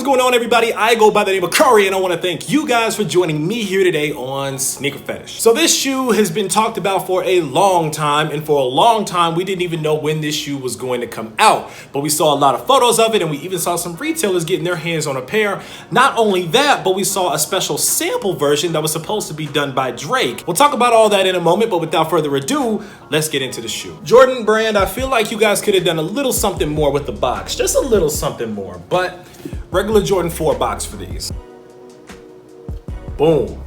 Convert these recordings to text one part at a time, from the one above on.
going on, everybody? I go by the name of Curry, and I want to thank you guys for joining me here today on SneakerPhetish. So this shoe has been talked about for a long time, and for a long time we didn't even know when this shoe was going to come out. But we saw a lot of photos of it, and we even saw some retailers getting their hands on a pair. Not only that, but we saw a special sample version that was supposed to be done by Drake. We'll talk about all that in a moment, but without further ado, let's get into the shoe. Jordan brand, I feel like you guys could have done a little something more with the box, just a little something more, but regular Jordan 4 box for these. Boom.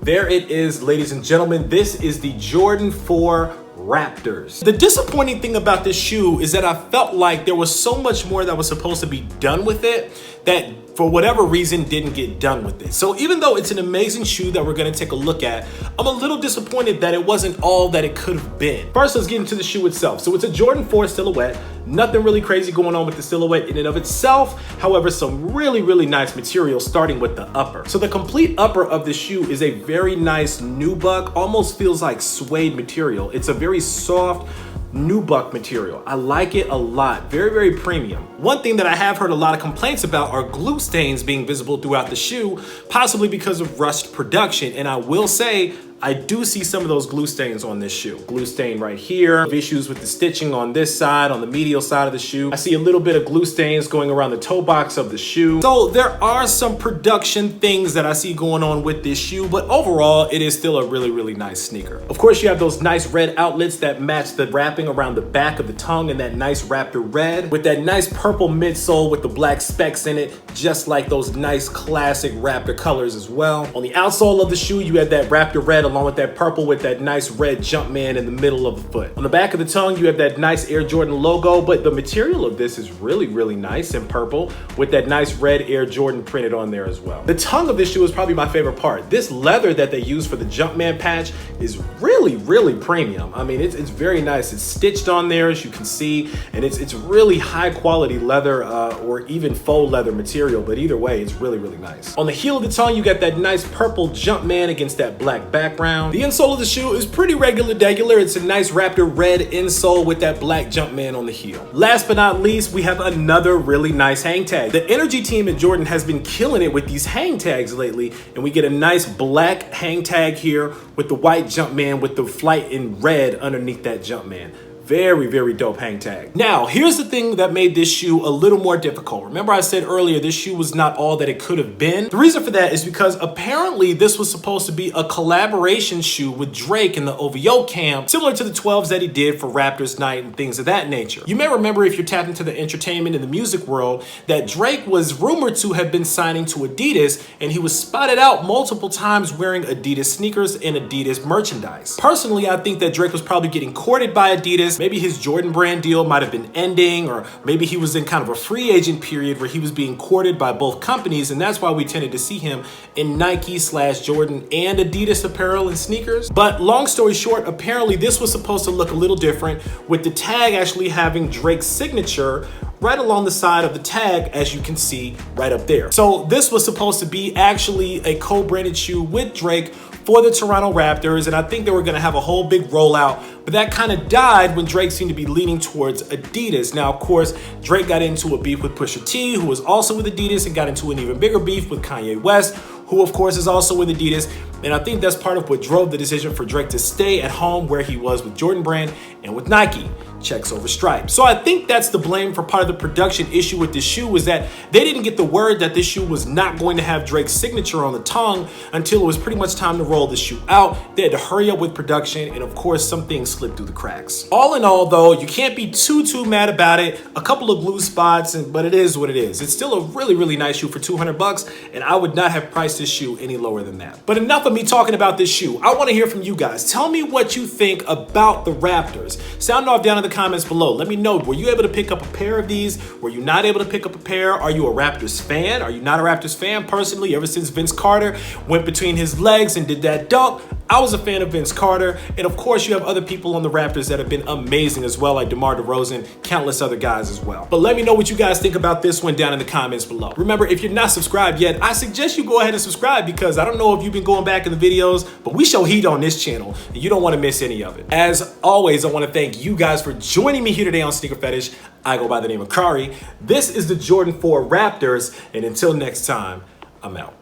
There it is, ladies and gentlemen. This is the Jordan 4 Raptors. The disappointing thing about this shoe is that I felt like there was so much more that was supposed to be done with it that for whatever reason didn't get done with it. So even though it's an amazing shoe that we're gonna take a look at, I'm a little disappointed that it wasn't all that it could have been. First, let's get into the shoe itself. So it's a Jordan 4 silhouette. Nothing really crazy going on with the silhouette in and of itself. However, some really nice material starting with the upper. So the complete upper of the shoe is a very nice nubuck, almost feels like suede material. It's a very soft, nubuck material. I like it a lot. Very premium. One thing that I have heard a lot of complaints about are glue stains being visible throughout the shoe, possibly because of rushed production. And I will say, I do see some of those glue stains on this shoe. Glue stain right here, issues with the stitching on this side, on the medial side of the shoe. I see a little bit of glue stains going around the toe box of the shoe. So there are some production things that I see going on with this shoe, but overall, it is still a really nice sneaker. Of course, you have those nice red outlets that match the wrapping around the back of the tongue and that nice Raptor red with that nice purple midsole with the black specks in it, just like those nice classic Raptor colors as well. On the outsole of the shoe, you have that Raptor red along with that purple with that nice red Jumpman in the middle of the foot. On the back of the tongue, you have that nice Air Jordan logo, but the material of this is really nice and purple with that nice red Air Jordan printed on there as well. The tongue of this shoe is probably my favorite part. This leather that they use for the Jumpman patch is really premium. I mean, it's very nice. It's stitched on there, as you can see, and it's really high quality leather or even faux leather material, but either way, it's really nice. On the heel of the tongue, you got that nice purple Jumpman against that black background. The insole of the shoe is pretty regular. It's a nice Raptor red insole with that black Jumpman on the heel. Last but not least, we have another really nice hang tag. The Energy team at Jordan has been killing it with these hang tags lately, and we get a nice black hang tag here with the white Jumpman with the flight in red underneath that Jumpman. Very dope hang tag. Now, here's the thing that made this shoe a little more difficult. Remember I said earlier, this shoe was not all that it could have been? The reason for that is because apparently this was supposed to be a collaboration shoe with Drake in the OVO camp, similar to the 12s that he did for Raptors Night and things of that nature. You may remember, if you're tapped into the entertainment and the music world, that Drake was rumored to have been signing to Adidas, and he was spotted out multiple times wearing Adidas sneakers and Adidas merchandise. Personally, I think that Drake was probably getting courted by Adidas. Maybe his Jordan brand deal might have been ending, or maybe he was in kind of a free agent period where he was being courted by both companies, and that's why we tended to see him in Nike/Jordan and Adidas apparel and sneakers. But long story short, apparently this was supposed to look a little different, with the tag actually having Drake's signature right along the side of the tag, as you can see right up there. So this was supposed to be actually a co-branded shoe with Drake for the Toronto Raptors, and I think they were gonna have a whole big rollout, but that kind of died when Drake seemed to be leaning towards Adidas. Now, of course, Drake got into a beef with Pusha T, who was also with Adidas, and got into an even bigger beef with Kanye West, who of course is also with Adidas. And I think that's part of what drove the decision for Drake to stay at home where he was with Jordan brand and with Nike. Checks over stripes. So I think that's the blame for part of the production issue with this shoe, was that they didn't get the word that this shoe was not going to have Drake's signature on the tongue until it was pretty much time to roll the shoe out. They had to hurry up with production, and of course some things slipped through the cracks. All in all though, you can't be too mad about it. A couple of glue spots, but it is what it is. It's still a really nice shoe for 200 bucks, and I would not have priced this shoe any lower than that. But enough of me talking about this shoe. I want to hear from you guys. Tell me what you think about the Raptors. Sound off down in the comments below. Let me know, were you able to pick up a pair of these? Were you not able to pick up a pair? Are you a Raptors fan? Are you not a Raptors fan? Personally, ever since Vince Carter went between his legs and did that dunk, I was a fan of Vince Carter, and of course you have other people on the Raptors that have been amazing as well, like DeMar DeRozan, countless other guys as well. But let me know what you guys think about this one down in the comments below. Remember, if you're not subscribed yet, I suggest you go ahead and subscribe, because I don't know if you've been going back in the videos, but we show heat on this channel, and you don't want to miss any of it. As always, I want to thank you guys for joining me here today on Sneaker Fetish. I go by the name of Kari. This is the Jordan 4 Raptors, and until next time, I'm out.